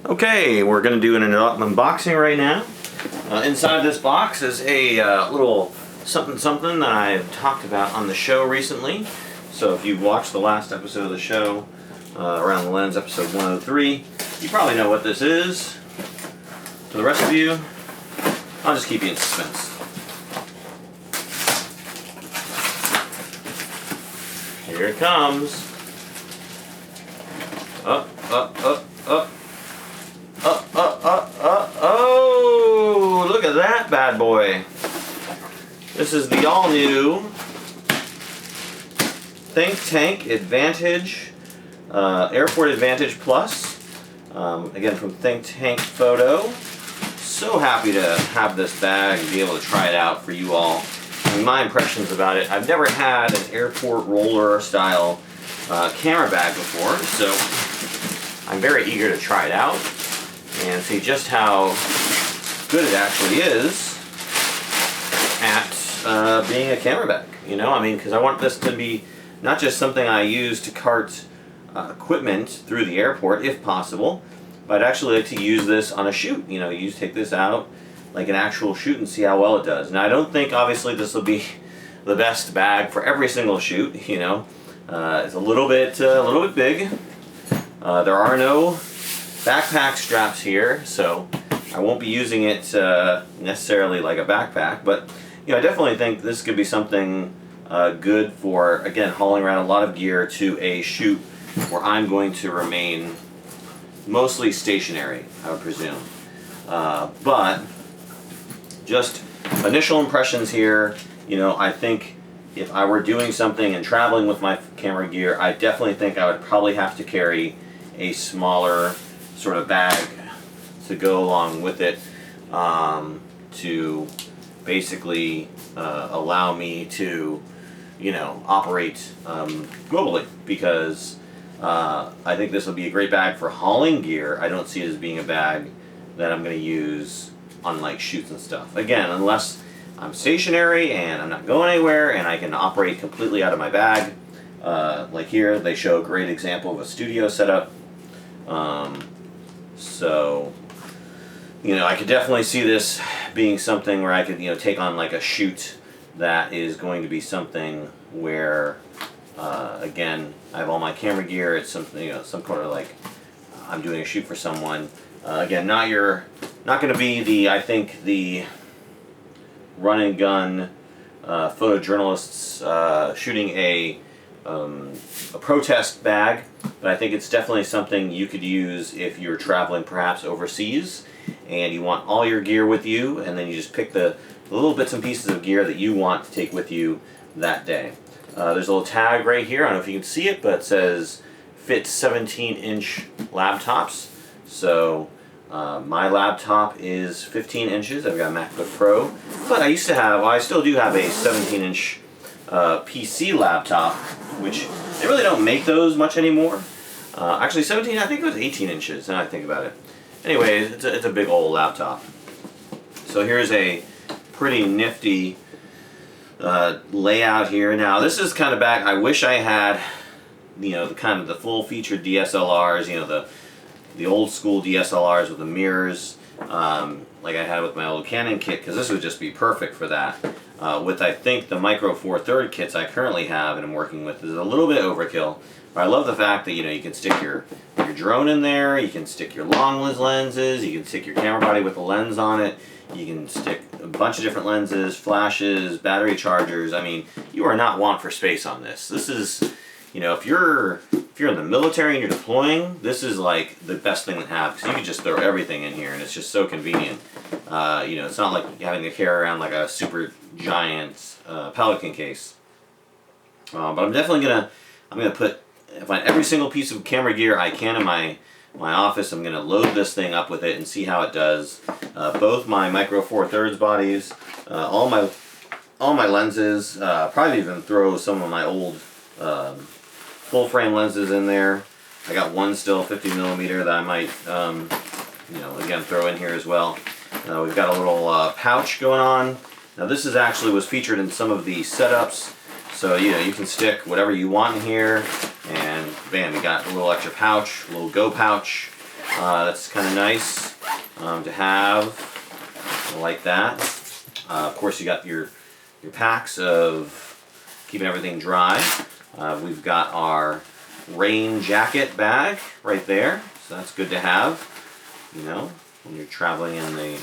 Okay, we're going to do an unboxing right now. Inside this box is a little something that I've talked about on the show recently. So if you've watched the last episode of the show, Around the Lens, episode 103, you probably know what this is. For the rest of you, I'll just keep you in suspense. Here it comes. Up. Oh, look at that bad boy. This is the all-new ThinkTank Advantage, Airport Advantage Plus. Again, from ThinkTank Photo. So happy to have this bag and be able to try it out for you all. I mean, my impressions about it, I've never had an airport roller style camera bag before, so I'm very eager to try it out and see just how good it actually is at being a camera bag. You know, I mean, because I want this to be not just something I use to cart equipment through the airport, if possible, but I'd actually like to use this on a shoot. You know, take this out like an actual shoot and see how well it does. Now, I don't think, obviously, this will be the best bag for every single shoot. You know, it's a little bit big. There are no backpack straps here, so I won't be using it necessarily like a backpack, but you know, I definitely think this could be something good for, again, hauling around a lot of gear to a shoot where I'm going to remain mostly stationary, I would presume. But just initial impressions here, you know, I think if I were doing something and traveling with my camera gear, I definitely think I would probably have to carry a smaller sort of bag to go along with it to basically allow me to, you know, operate globally, because I think this will be a great bag for hauling gear. I don't see it as being a bag that I'm going to use on like shoots and stuff. Again, unless I'm stationary and I'm not going anywhere and I can operate completely out of my bag. Like here, they show a great example of a studio setup. So, you know, I could definitely see this being something where I could, you know, take on like a shoot that is going to be something where, again, I have all my camera gear. It's something, you know, some kind of like I'm doing a shoot for someone. Again, not going to be I think the run and gun photojournalists shooting a protest bag, but I think it's definitely something you could use if you're traveling perhaps overseas and you want all your gear with you, and then you just pick the little bits and pieces of gear that you want to take with you that day. There's a little tag right here, I don't know if you can see it, but it says fit 17-inch laptops. So my laptop is 15 inches. I've got a MacBook Pro, but I still do have a 17-inch PC laptop, which they really don't make those much anymore. Actually, 17, I think it was 18 inches, now I think about it. Anyway, it's a big old laptop. So here's a pretty nifty layout here. Now, this is kind of back, I wish I had, you know, the full-featured DSLRs, you know, the old school DSLRs with the mirrors, like I had with my old Canon kit, because this would just be perfect for that. With, I think, the Micro Four Thirds kits I currently have and I'm working with is a little bit overkill. But I love the fact that, you know, you can stick your drone in there, you can stick your long lens lenses, you can stick your camera body with a lens on it, you can stick a bunch of different lenses, flashes, battery chargers. I mean, you are not want for space on this. This is, you know, if you're in the military and you're deploying, this is like the best thing to have, because you can just throw everything in here and it's just so convenient. You know, it's not like having to carry around like a super giant Pelican case. But I'm definitely gonna put every single piece of camera gear I can in my office. I'm gonna load this thing up with it and see how it does. Both my Micro Four Thirds bodies, all my lenses, probably even throw some of my old full frame lenses in there. I got one still 50mm that I might, you know, again throw in here as well. We've got a little pouch going on. Now this was featured in some of the setups, so you know, you can stick whatever you want in here, and bam, you got a little extra pouch, a little go pouch. That's kind of nice to have. I like that. Of course, you got your packs of keeping everything dry. We've got our rain jacket bag right there, so that's good to have. You know, when you're traveling in the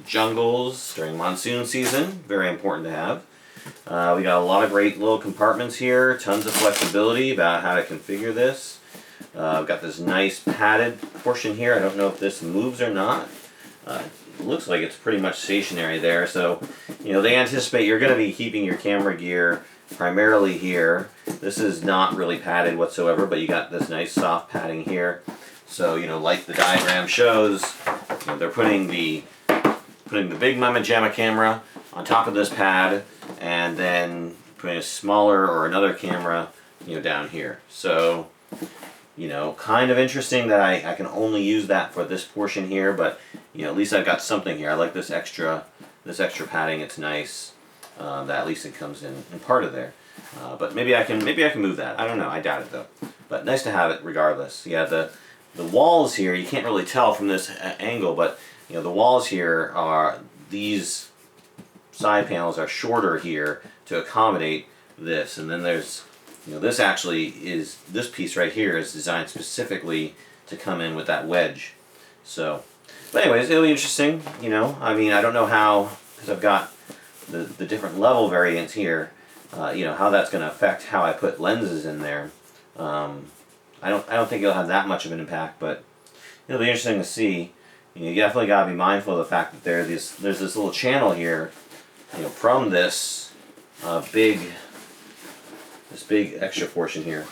jungles during monsoon season, very important to have. We got a lot of great little compartments here, tons of flexibility about how to configure this. I've got this nice padded portion here. I don't know if this moves or not. It looks like it's pretty much stationary there, so you know they anticipate you're going to be keeping your camera gear primarily here. This is not really padded whatsoever, but you got this nice soft padding here. So you know, like the diagram shows, you know, they're putting the big Mama Jamma camera on top of this pad, and then putting a smaller or another camera, you know, down here. So you know, kind of interesting that I can only use that for this portion here, but you know, at least I've got something here. I like this extra padding. It's nice that at least it comes in part of there. But maybe I can move that. I don't know. I doubt it though. But nice to have it regardless. Yeah, the walls here, you can't really tell from this angle, but you know, the walls here are, these side panels are shorter here to accommodate this, and then there's, you know, this actually is, this piece right here is designed specifically to come in with that wedge. So, but anyways, it'll be interesting, you know. I mean, I don't know how, because I've got the different level variants here, you know, how that's going to affect how I put lenses in there. I don't think it'll have that much of an impact, but it'll be interesting to see. You know, you definitely got to be mindful of the fact that there's this little channel here, you know, from this this big extra portion here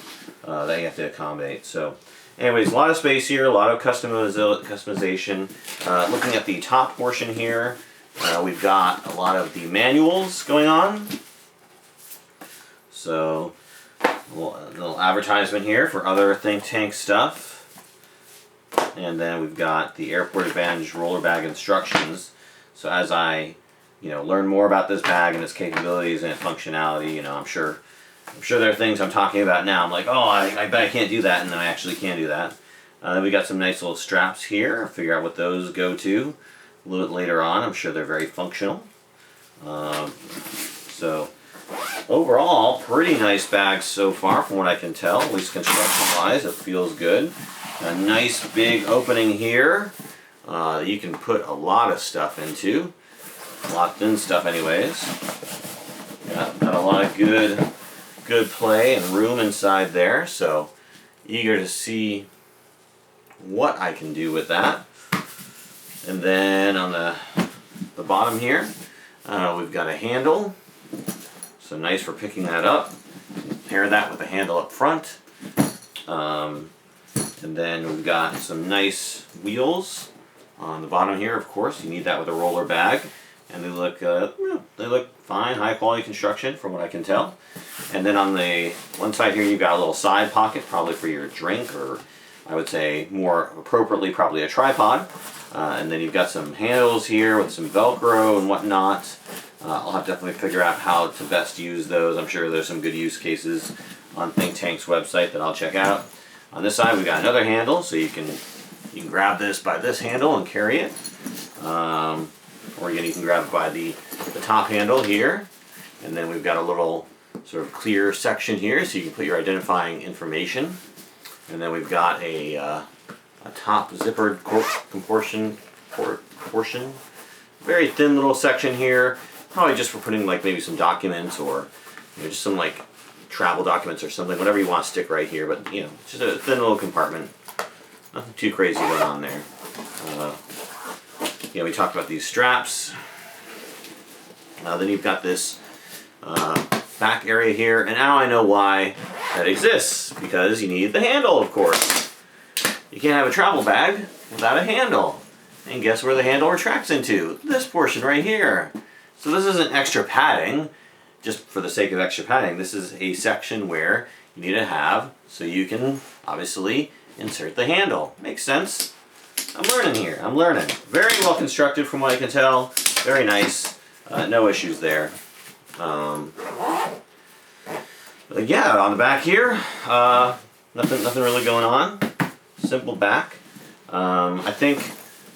that you have to accommodate. So anyways, a lot of space here, a lot of customization. Looking at the top portion here, we've got a lot of the manuals going on. So a little advertisement here for other ThinkTank stuff. And then we've got the Airport Advantage roller bag instructions. So as I, you know, learn more about this bag and its capabilities and its functionality, you know, I'm sure there are things I'm talking about now. I'm like, oh, I bet I can't do that, and then I actually can do that. Then we got some nice little straps here. I'll figure out what those go to a little bit later on. I'm sure they're very functional. So overall, pretty nice bag so far from what I can tell, at least construction-wise. It feels good. A nice big opening here. You can put a lot of stuff into. Locked-in stuff anyways. Got a lot of good play and room inside there, so eager to see what I can do with that. And then on the bottom here, we've got a handle, so nice for picking that up. Pair that with the handle up front. And then we've got some nice wheels on the bottom here. Of course, you need that with a roller bag, and they look fine, high quality construction from what I can tell. And then on the one side here, you've got a little side pocket, probably for your drink, or I would say more appropriately, probably a tripod. And then you've got some handles here with some Velcro and whatnot. I'll have to definitely figure out how to best use those. I'm sure there's some good use cases on ThinkTank's website that I'll check out. On this side, we've got another handle, so you can grab this by this handle and carry it. Or again, you can grab it by the top handle here. And then we've got a little sort of clear section here, so you can put your identifying information. And then we've got a top zippered portion. Very thin little section here, probably just for putting like maybe some documents, or you know, just some like travel documents or something, whatever you want to stick right here. But you know, just a thin little compartment. Nothing too crazy going on there. Yeah, we talked about these straps. Then you've got this back area here, and now I know why that exists, because you need the handle, of course. You can't have a travel bag without a handle. And guess where the handle retracts into? This portion right here. So this isn't extra padding, just for the sake of extra padding. This is a section where you need to have, so you can obviously insert the handle. Makes sense. I'm learning here. I'm learning. Very well constructed from what I can tell. Very nice. No issues there. But yeah, on the back here, Nothing really going on. Simple back. I think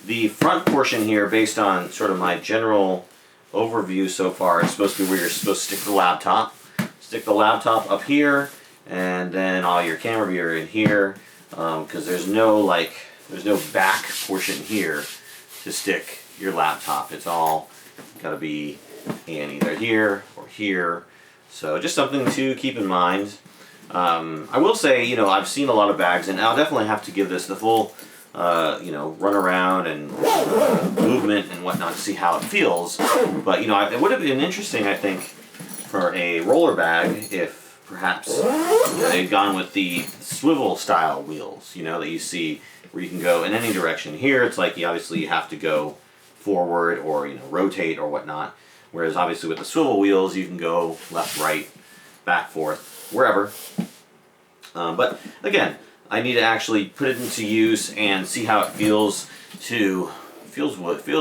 the front portion here, based on sort of my general overview so far, is supposed to be where you're supposed to stick the laptop. Stick the laptop up here, and then all your camera gear in here, because there's no back portion here to stick your laptop. It's all got to be in either here or here. So just something to keep in mind. I will say, you know, I've seen a lot of bags, and I'll definitely have to give this the full, you know, run around and movement and whatnot to see how it feels. But, you know, it would have been interesting, I think, for a roller bag if perhaps they'd gone with the swivel style wheels, you know, that you see where you can go in any direction. Here, it's like you obviously have to go forward or, you know, rotate or whatnot. Whereas obviously with the swivel wheels, you can go left, right, back, forth, wherever. But again, I need to actually put it into use and see how it feels. Feels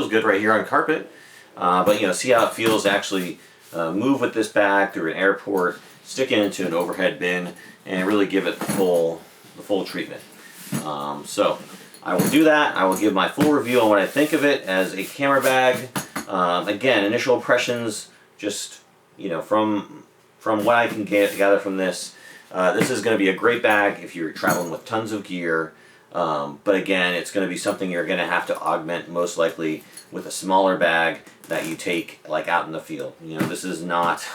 good right here on carpet. But you know, see how it feels to actually move with this bag through an airport, stick it into an overhead bin, and really give it the full treatment. So I will do that. I will give my full review on what I think of it as a camera bag. Again, initial impressions, just, you know, from what I can gather from this, this is going to be a great bag if you're traveling with tons of gear. But again, it's going to be something you're going to have to augment most likely with a smaller bag that you take like out in the field. You know, this is not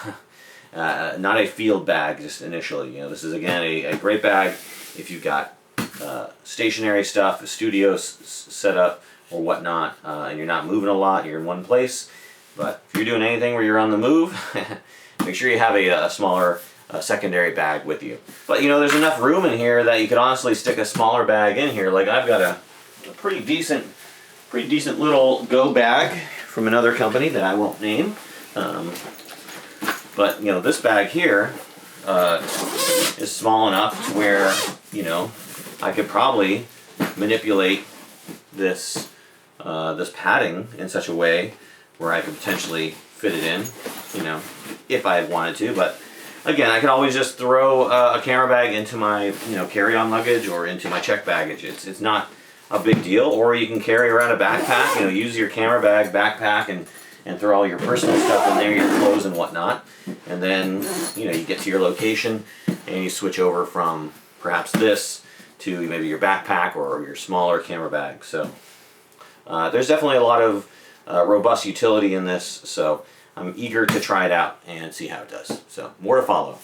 not a field bag just initially. You know, this is again a great bag if you've got stationary stuff, a studio set up or whatnot, and you're not moving a lot, you're in one place. But if you're doing anything where you're on the move, make sure you have a smaller secondary bag with you. But you know, there's enough room in here that you could honestly stick a smaller bag in here. Like I've got a pretty decent little go bag from another company that I won't name. But you know, this bag here is small enough to where, you know, I could probably manipulate this this padding in such a way where I could potentially fit it in, you know, if I wanted to. But again, I can always just throw a camera bag into my, you know, carry-on luggage or into my check baggage. It's not a big deal. Or you can carry around a backpack, you know, use your camera bag, backpack, and throw all your personal stuff in there, your clothes and whatnot. And then, you know, you get to your location and you switch over from perhaps this to maybe your backpack or your smaller camera bag. So there's definitely a lot of robust utility in this, so I'm eager to try it out and see how it does. So more to follow.